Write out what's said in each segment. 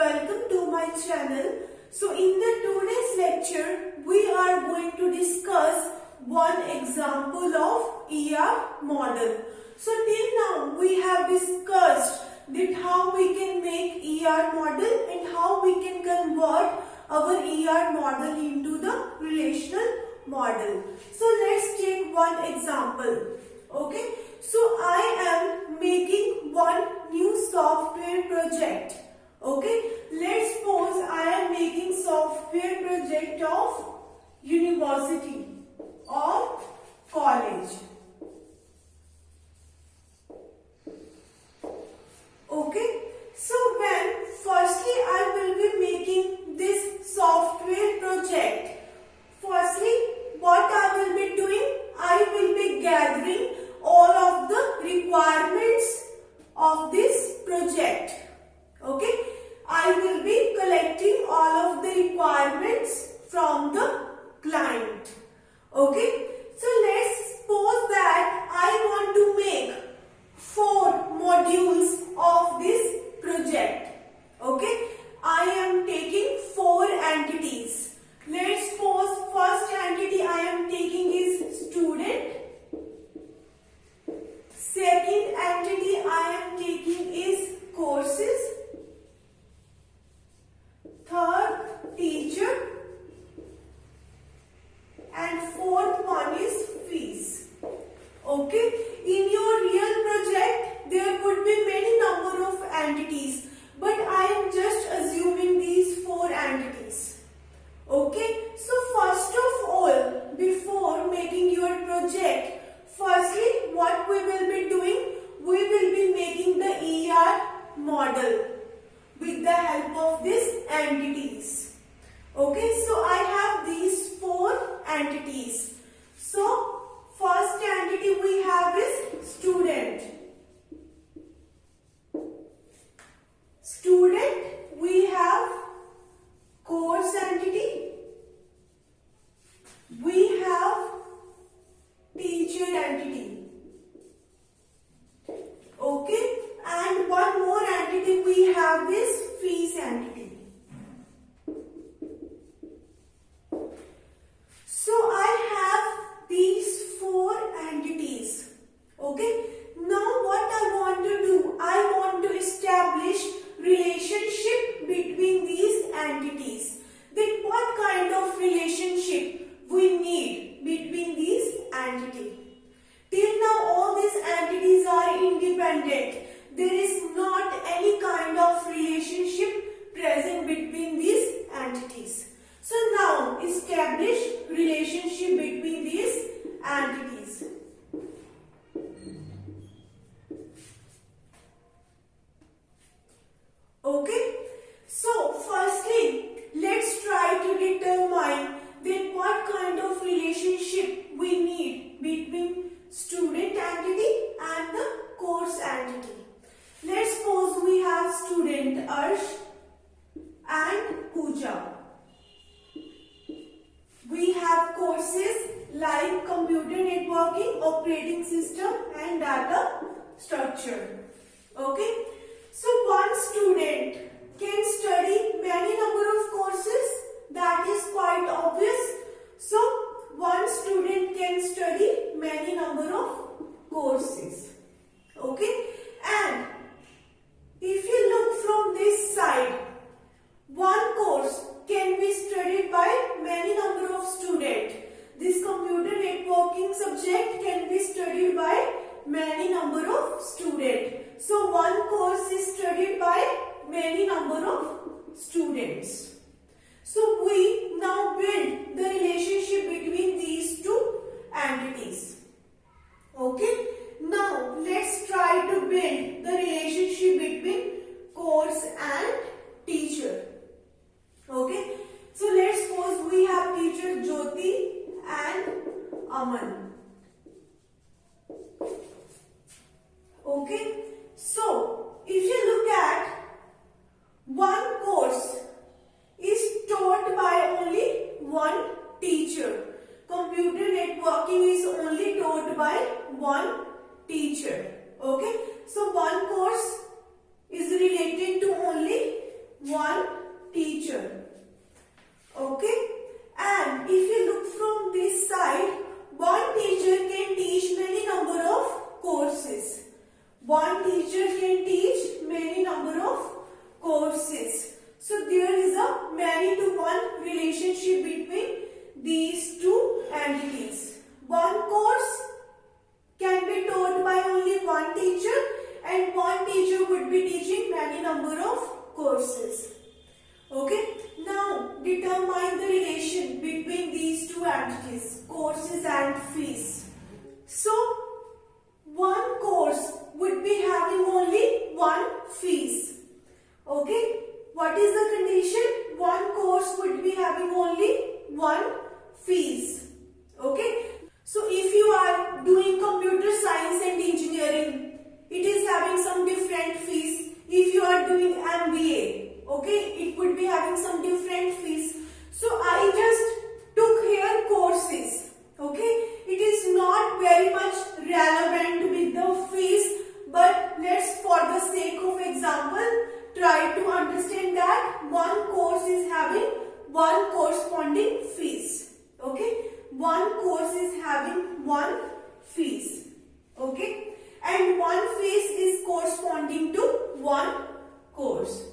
welcome to my channel. So in the today's lecture, we are going to discuss one example of ER model. So till now we have discussed that how we can make ER model and how we can convert our ER model into the relational model. So let's take one example. Okay. So I am making one new software project. Okay. Let's suppose I am making software project of university or college. Okay. So when firstly I will be making this software project. Firstly, what I will be doing? I will be gathering all of the requirements of this project. Okay. I will be collecting all of the requirements from the client. Okay. So let's suppose that I want to make 4 modules of this project. Okay. I am taking 4 entities. Let's suppose first entity I am taking is student. Second entity I am taking is courses. Third, teacher. And fourth one is fees. Okay. In your real project, there could be many number of entities, but I am just assuming these 4 entities. Okay. So first of all, before making your project, firstly, what we will be doing? We will be making the ER model with the help of these entities. Okay, so I have these 4 entities. So, first entity we have is student. Student, we have course entity. We have teacher entity. Okay, and one more entity we have is fees entity. So I have these 4 entities. Okay, now courses. Okay, now determine the relation between these two entities, courses and fees. So, one course would be having only one fees. Okay, what is the condition? One course would be having only one fees. Okay, so if you are doing computer science and engineering, it is having some different fees. If you are doing MBA, okay, it would be having some different fees. So I just took here courses. Okay, it is not very much relevant with the fees, but let's, for the sake of example, try to understand that one course is having one corresponding fees. Okay, one course is having one fees. Okay, and one fees is corresponding to one course.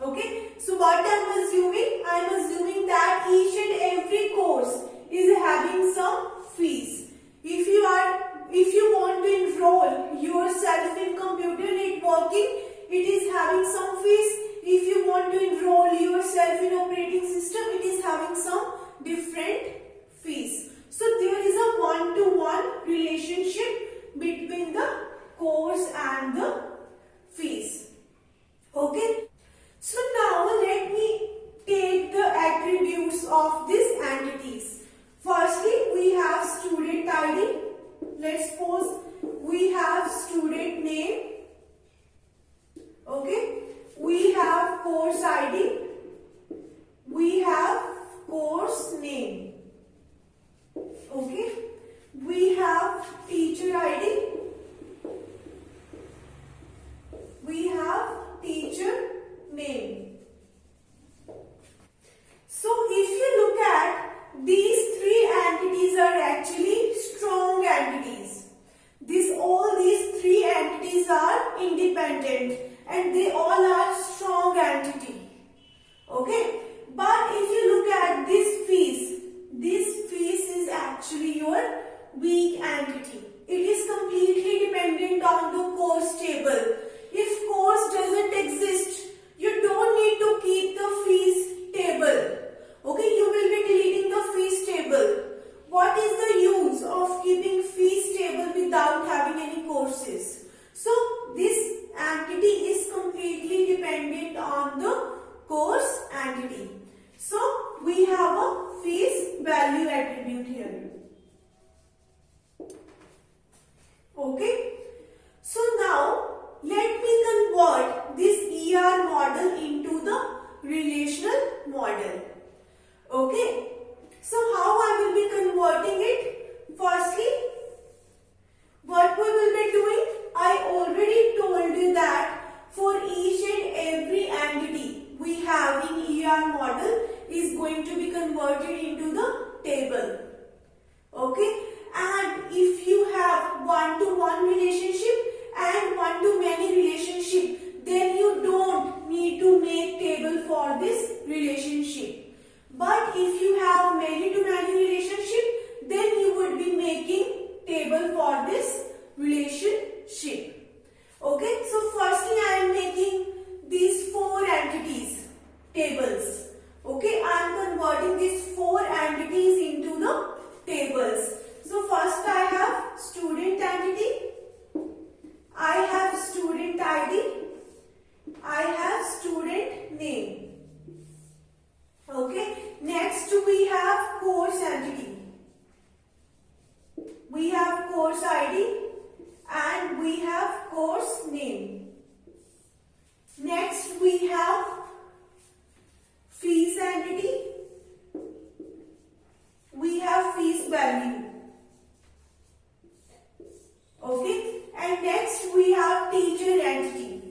Okay, so what I am assuming? I am assuming that each and every course is having some fees. If you want to enroll yourself in computer networking, it is having some fees. If you want to enroll yourself in operating system, it is having some different fees. So there is a one-to-one relationship between the course and the fees. Okay. So now let me take the attributes of these entities. Firstly, we have student ID. Let's suppose we have student name. Okay. We have course ID. We have course name. Okay. We have teacher ID. We have teacher name. So if you look at these three entities are actually strong entities. All these three entities are independent and they all are strong entity. Okay. But if you look at this fees is actually your weak entity. It is completely dependent on the course table. If course doesn't exist, you don't need to keep the fees table. Okay, you will be deleting the fees table. What is the use of keeping fees table without having any courses? So this entity is completely dependent on the course entity. So we have a fees value attribute here. Okay. So now let me convert this ER model into the relational model. Okay. So how I will be converting it? Firstly, what we will be doing? I already told you that for each and every entity we have in ER model is going to be converted into the table. Okay. And if you have one-to-one relationship and one-to-many relationship, then you don't need to make table for this relationship. But if you have many-to-many relationship, then you would be making table for this relationship. Okay, so firstly I am making these four entities tables. Okay, I am converting these four entities into the tables. So first I have student entity, I have student ID, I have student name. Okay, next we have course entity. We have course ID and we have course name. Next we have fees entity. We have fees value. Okay, and next we have teacher entity.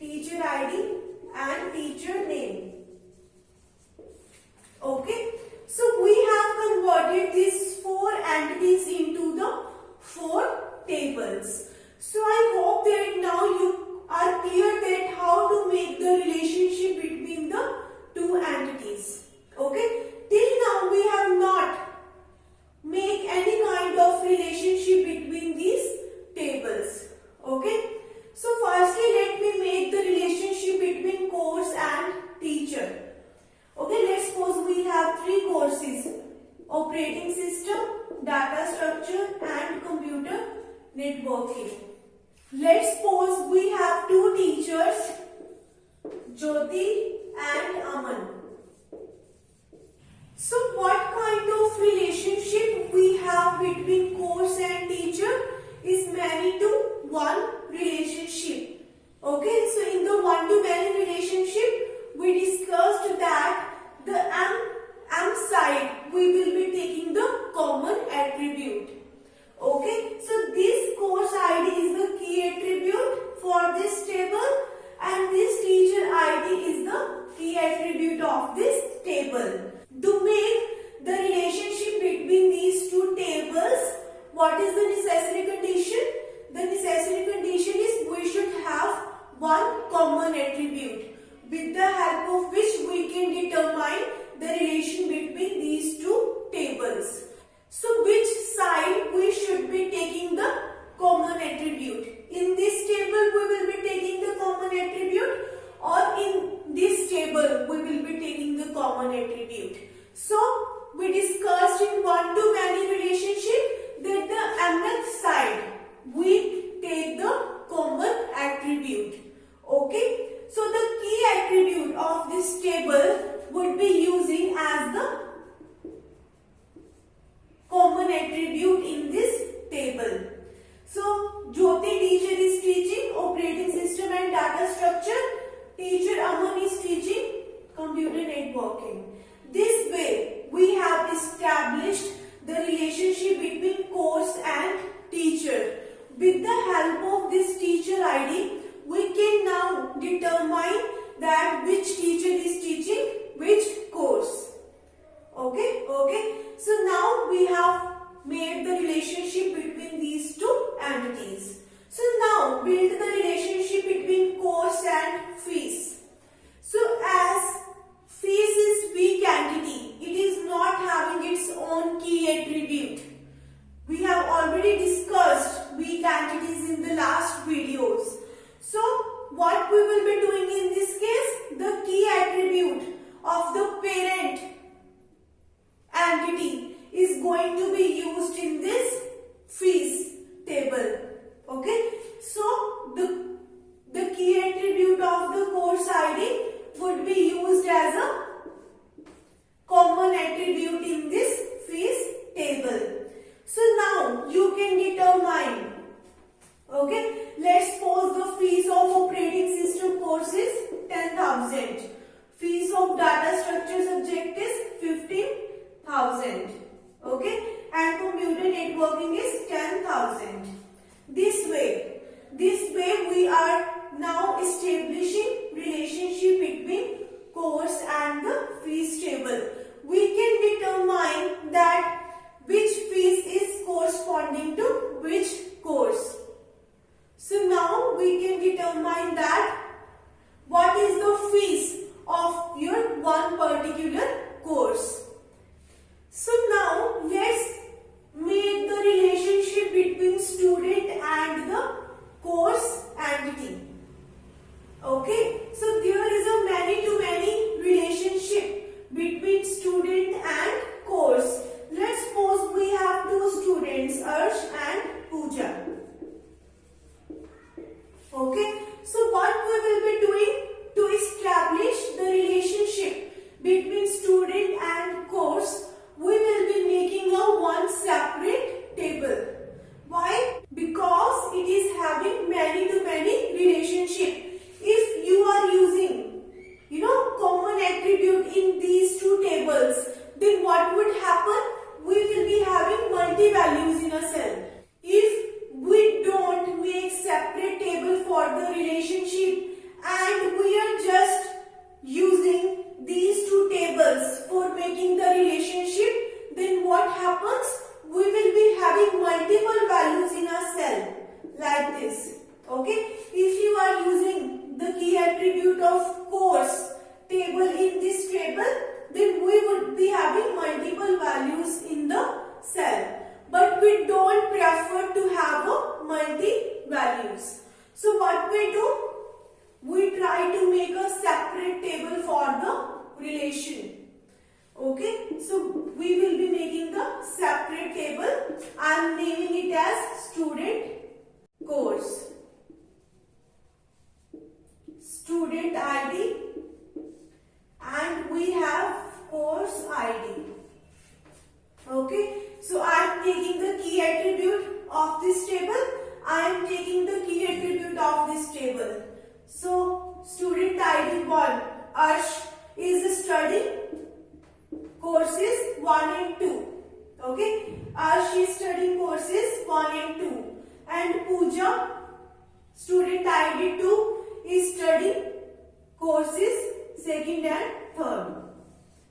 Teacher ID and teacher name. Okay, so we have converted these four entities into the four tables. So I hope that now you are clear that how to make the relationship between the two entities. Okay, till now we have not make any kind of relationship between these tables. Okay, so first basic condition is we should have one common attribute with the help of which we can determine the relation between these two tables. So which side we should be taking the common attribute? In this table we will be taking the common attribute, or in this table we will be taking the common attribute. So we discussed in one-to-many relationship that the mth side we take the common attribute. Okay, so the key attribute of this table would be using as the common attribute in this table. So Jyoti teacher is teaching operating system and data structure. Teacher Aman is teaching computer networking. This way we have established the relationship between course and teacher. With the help of this teacher ID, we can now determine that which teacher is teaching which course. Okay. So now we have made the relationship between these two entities. So now build the relationship between course and fees. So as fees is weak entity, it is not having its own key attribute. We have already discussed weak entities in the last videos. So what we will be doing in this case, the key attribute of the parent entity is going to be used in this fees table. Okay, so the key attribute of the course ID would be used as a common attribute in this fees table. So now you can determine, okay, let's suppose the fees of operating system course is 10,000. Fees of data structure subject is 15,000. Okay, and computer networking is 10,000. This way we are now establishing relationship between course and the fees table. We can determine that which fees is corresponding to which course. So now we can determine that what is the fees of your one particular course. So now let's make the relationship between student and the course entity. Okay, so there is a many-to-many relationship between student and course. Let's suppose we have two students, Arsh and Pooja. Okay, so what we will be doing to establish the relationship between student and course, we will be making a one separate table. Why? Because it is having many-to-many relationship. If you are using, common attribute in these two tables, then what would happen? We will be having multi-values in a cell. If we don't make separate table for the relationship and we are just using these two tables for making the relationship, then what happens? We will be having multiple values in a cell like this. Okay, if you are using the key attribute of course table in this table, then we would be having multiple values in the cell. But we don't prefer to have a multi-values. So what we do? We try to make a separate table for the relation. Okay, so we will be making the separate table. I am naming it as student course. Student ID, and we have course ID. Okay, so I am taking the key attribute of this table. I am taking the key attribute of this table. So student ID 1, Arsh is studying courses 1 and 2. Okay, Arsh is studying courses 1 and 2. And Pooja, student ID 2, is studying courses 2nd and 3rd.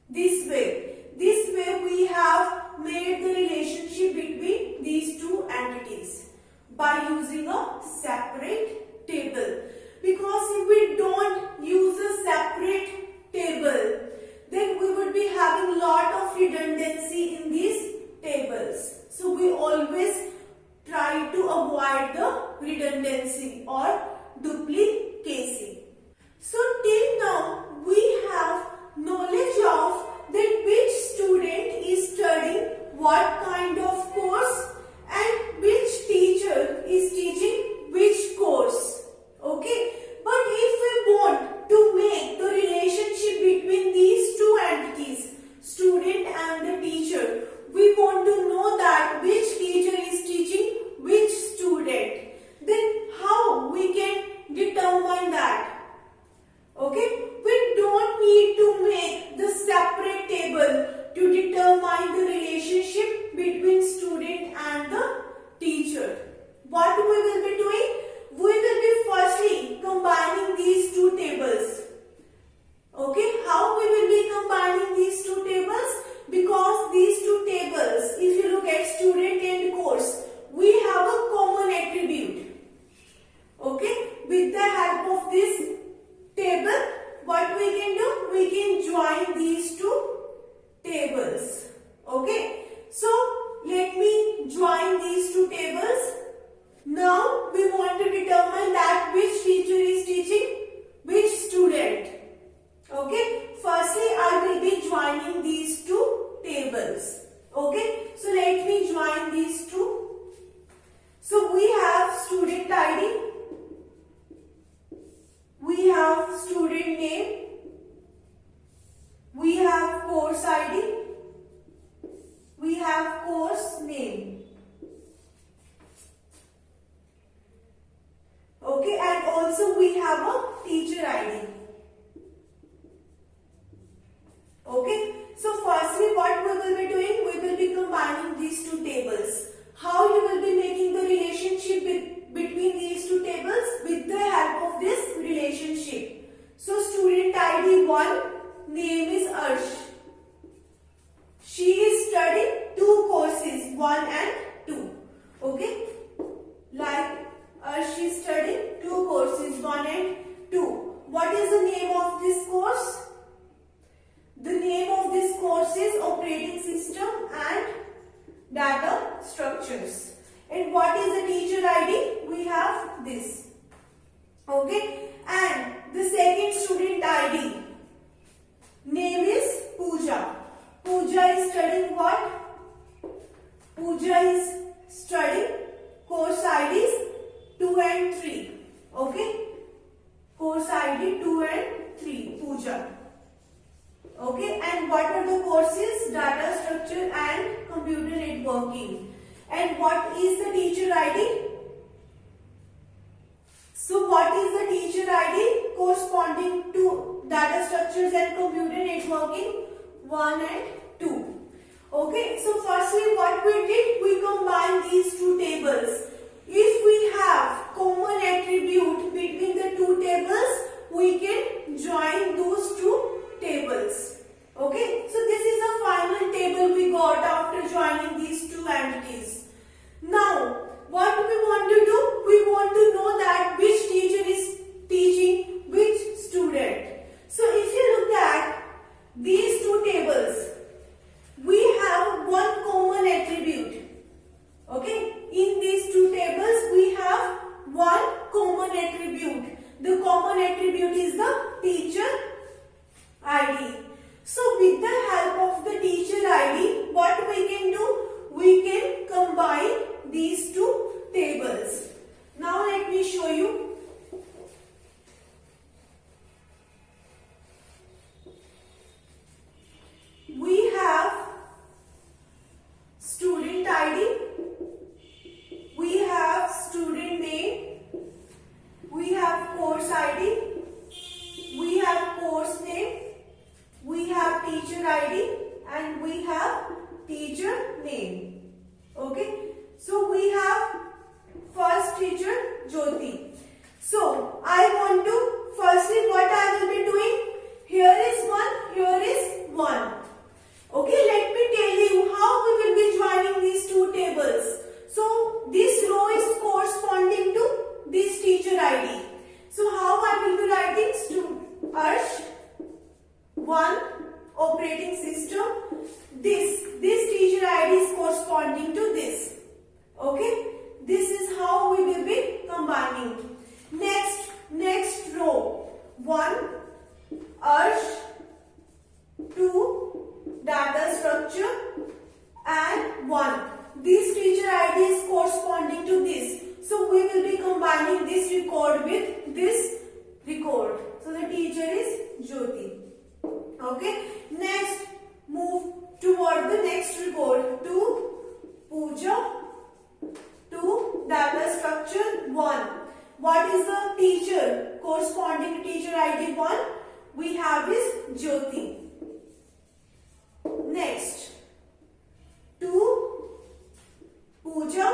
This way we have made the relationship between these two entities. by using a separate table. Because if we don't use a separate table, then we would be having lot of redundancy in these tables. So we always try to avoid the redundancy or duplicacy. So till now we have knowledge of that which student is studying what kind of course and which teacher is teaching which course. Okay, but if we want to make the relationship between these two entities, student and the teacher, we want to know that which teacher is teaching which student. Then how we can determine that? Okay, we don't need to make the separate table to determine the relationship between student and the teacher. What we will be doing? We will be firstly combining these two tables. Okay, how we will be combining these two tables? Because these two tables, if you look at student and course, we have a common attribute. Okay, with the help of this table, what we can do? We can join these two tables. Okay, so let me join these two tables. Now we want to determine that which teacher is teaching which student. Okay, firstly I will be joining these two tables. Okay, so let me join these two. So we have student ID, we have student name, we have course ID, we have course name. Okay, and also we have a teacher ID. Okay, so firstly what we will be doing? We will be combining these two tables. How you will be making the relationship between these two tables? With the help of this relationship. So student ID 1, name is Arsh. She is studying two courses, 1 and 2. Okay, like Arsh is studying two courses, 1 and 2. What is the name of this course? The name of this course is Operating System and Data Structures. And what is the teacher ID? We have this. Okay, and the second student ID, name is Pooja. Pooja is studying what? Pooja is studying course IDs 2 and 3. Okay, course ID 2 and 3, Pooja. Okay, and what are the courses? Data structure and computer networking. And what is the teacher ID? So what is the teacher ID corresponding to data structures and computer networking? 1 and 2. Okay, so firstly what we did? We combined these two tables. If we have common attribute between the two tables, we can join those two tables. Okay, so this is the final table we got after joining these two entities. Now, what we want to do? We want to know that which teacher is teaching which student. So if you look at these two tables, we have one common attribute. Okay, in these two tables we have one common attribute. The common attribute is the teacher ID. So with the help of the teacher ID, what we can do? We can combine these two tables. Now let me show you. We have student ID, we have student name, we have course ID, we have course name, we have teacher ID, and we have teacher name. Okay, so we have first teacher Jyoti. So I want to firstly what I will be doing? Here is 1, here is 1. Okay, let me tell you how we will be joining these two tables. So this row is course ID. So how I will be writing? Arsh 1 operating system. This teacher ID is corresponding to this. Okay. This is how we will be combining. Next row. 1 Arsh, 2 data structure and 1. This teacher ID is corresponding to this. So we will be combining this record with this record. So the teacher is Jyoti. Okay. Next, move toward the next record. 2 Pooja, 2 data structure 1. What is the teacher corresponding to teacher ID 1? We have is Jyoti. Next, 2 Pooja,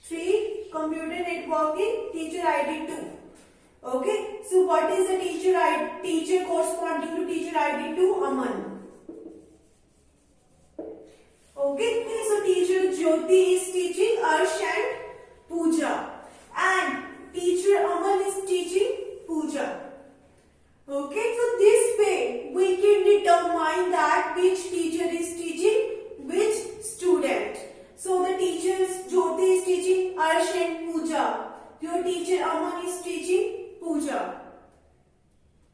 3 computer networking teacher ID 2. Okay, so what is the teacher corresponding to teacher ID 2? Aman. Okay, so teacher Jyoti is teaching Arsh and Pooja, and teacher Aman is teaching Pooja. Okay, so this way we can determine that which teacher is teaching which student. So the teacher Jyoti is teaching Arsh and Pooja. Your teacher Aman is teaching Pooja.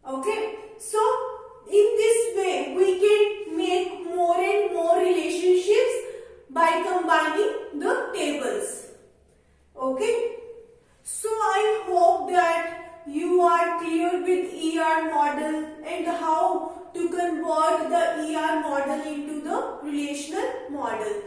Okay, so in this way we can make more and more relationships by combining the tables. Okay, so I hope that you are clear with ER model and how to convert the ER model into the relational model.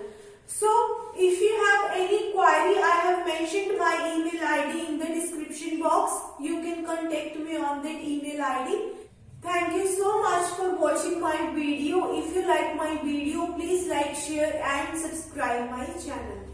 So if you have any query, I have mentioned my email ID in the description box. You can contact me on that email ID. Thank you so much for watching my video. If you like my video, please like, share and subscribe my channel.